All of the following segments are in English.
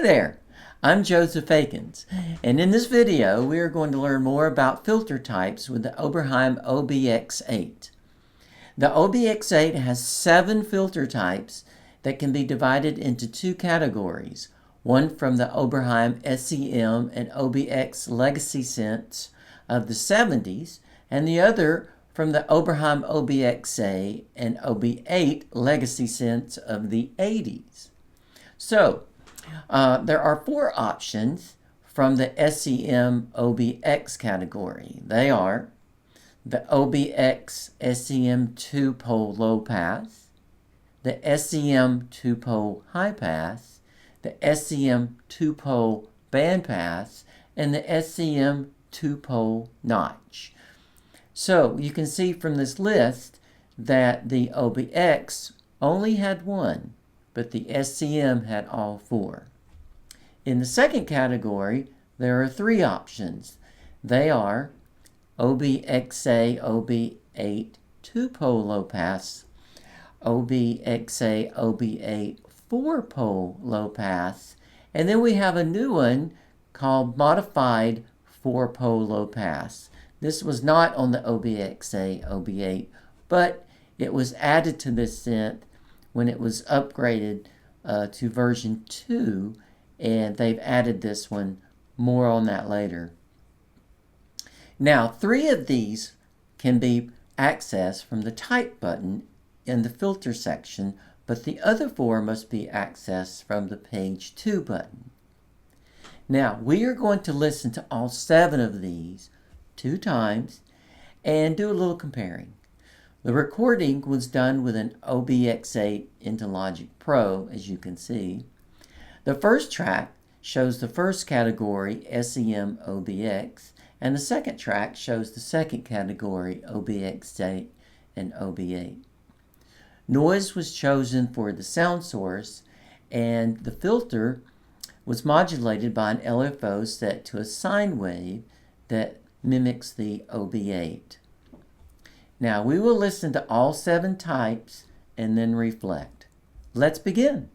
there, I'm Joseph Akins, and in this video we are going to learn more about filter types with the Oberheim OB-X8. The OB-X8 has 7 filter types that can be divided into 2 categories, one from the Oberheim SEM and OBX legacy synths of the 70s, and the other from the Oberheim OB-X8 and OB8 legacy synths of the 80s. So, there are 4 options from the SEM OBX category. They are the OBX SEM 2-pole low pass, the SEM 2-pole high pass, the SEM 2-pole band pass, and the SEM 2-pole notch. So you can see from this list that the OBX only had 1, but the SEM had all 4. In the second category, there are 3 options. They are OBX8 OB8 2-pole low pass, OBX8 OB8 4-pole low pass, and then we have a new one called modified 4-pole low pass. This was not on the OBX8 OB8, but it was added to this synth when it was upgraded to version 2, and they've added this one. More on that later. Now, 3 of these can be accessed from the type button in the filter section, but the other 4 must be accessed from the page 2 button. Now, we are going to listen to all 7 of these 2 times and do a little comparing. The recording was done with an OBX8 into Logic Pro, as you can see. The first track shows the first category, SEM OBX, and the second track shows the second category, OBX8 and OB8. Noise was chosen for the sound source, and the filter was modulated by an LFO set to a sine wave that mimics the OB8. Now we will listen to all 7 types and then reflect. Let's begin.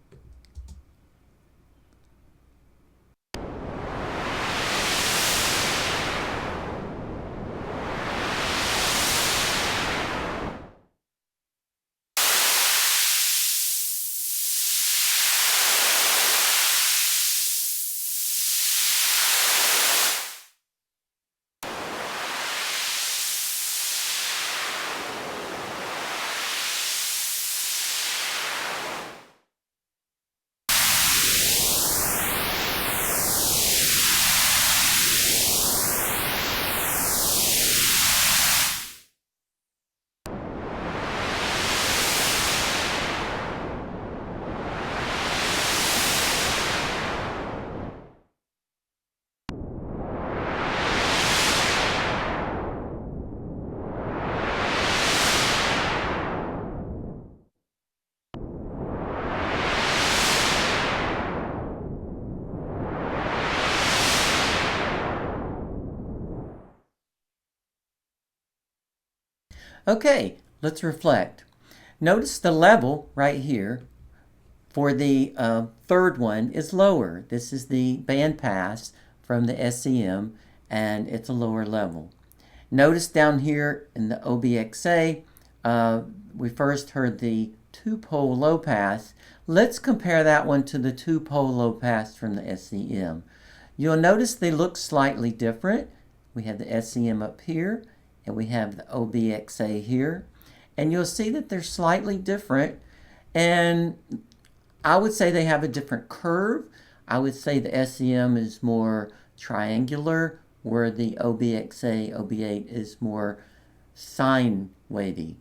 Okay, let's reflect. Notice the level right here for the third one is lower. This is the band pass from the SEM, and it's a lower level. Notice down here in the OBX8, we first heard the 2-pole low pass. Let's compare that one to the 2-pole low pass from the SEM. You'll notice they look slightly different. We have the SEM up here, and we have the OBX8 here, and you'll see that they're slightly different, and I would say they have a different curve. I would say the SEM is more triangular, where the OBX8 OB8 is more sine wavy.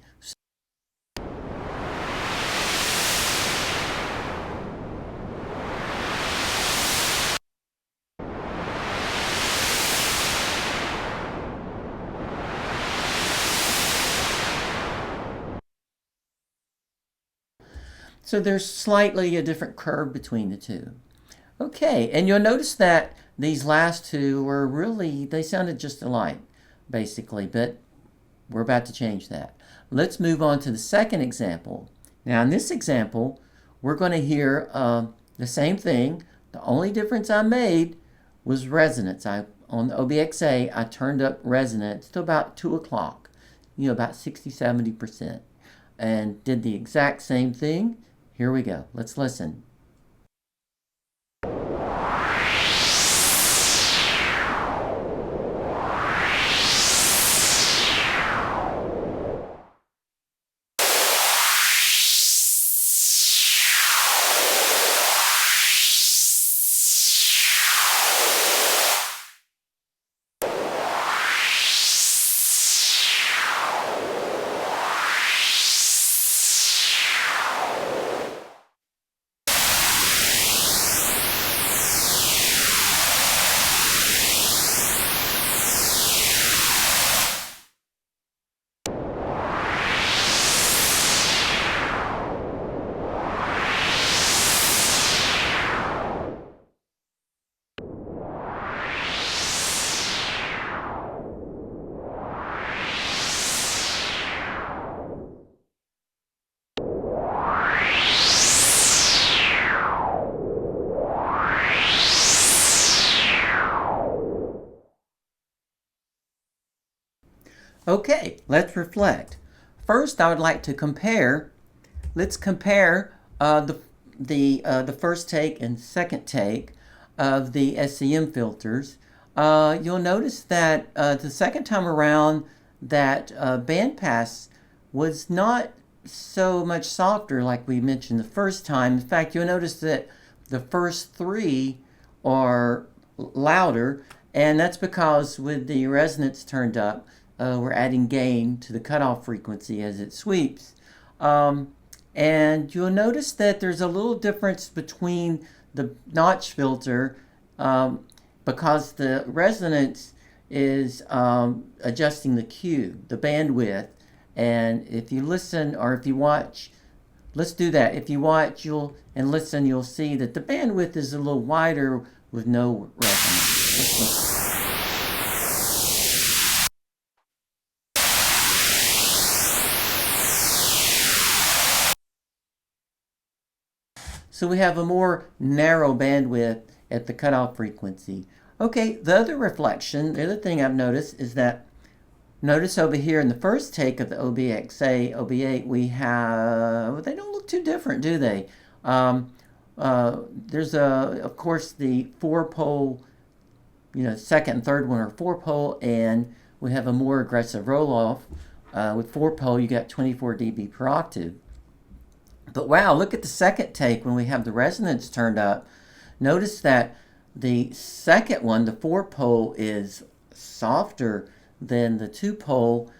So there's slightly a different curve between the 2. Okay, and you'll notice that these last 2 were really, they sounded just alike, basically, but we're about to change that. Let's move on to the second example. Now in this example, we're going to hear the same thing, The only difference I made was resonance. On the OBX8, I turned up resonance to about 2 o'clock, about 60–70%, and did the exact same thing. Here we go. Let's listen. Okay, let's reflect. First, I would like to compare. Let's compare the first take and second take of the SEM filters. You'll notice that the second time around, that bandpass was not so much softer like we mentioned the first time. In fact, you'll notice that the first three are louder, and that's because with the resonance turned up, we're adding gain to the cutoff frequency as it sweeps. And you'll notice that there's a little difference between the notch filter because the resonance is adjusting the Q, the bandwidth. And if you listen or if you watch, let's do that. If you watch and listen, you'll see that the bandwidth is a little wider with no resonance. Let's listen. So we have a more narrow bandwidth at the cutoff frequency. Okay, the other reflection, the other thing I've noticed is that, notice over here in the first take of the OBX8, OB8, we have, they don't look too different, do they? There's of course, the 4-pole, second and third one are 4-pole, and we have a more aggressive roll-off. With 4-pole, you got 24 dB per octave. But wow, look at the second take when we have the resonance turned up. Notice that the second one, the 4-pole, is softer than the 2-pole,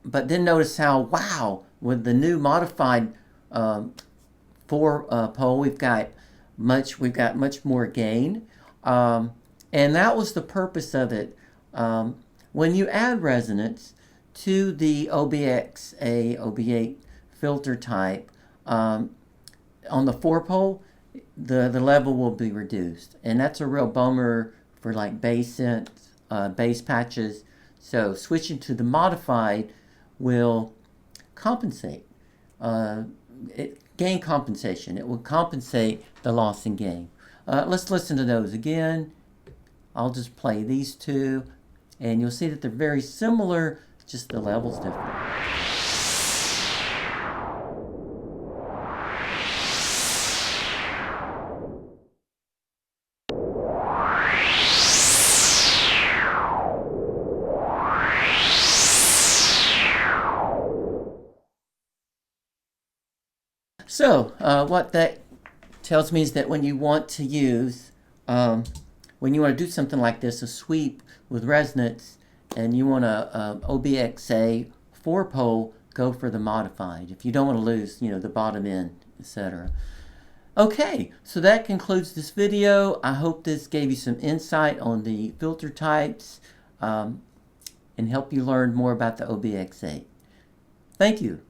but then notice how, wow, with the new modified 4-pole, we've got much more gain, and that was the purpose of it. When you add resonance to the OBX8, OB8 filter type, on the 4-pole, the level will be reduced, and that's a real bummer for like bass synths, bass patches. So switching to the modified will compensate, gain compensation. It will compensate the loss in gain. Let's listen to those again. I'll just play these two, and you'll see that they're very similar, just the level's different. So what that tells me is that when you want to use, when you want to do something like this, a sweep with resonance, and you want a OBX8 4-pole, go for the modified. If you don't want to lose, the bottom end, etc. Okay, so that concludes this video. I hope this gave you some insight on the filter types and help you learn more about the OBX8. Thank you.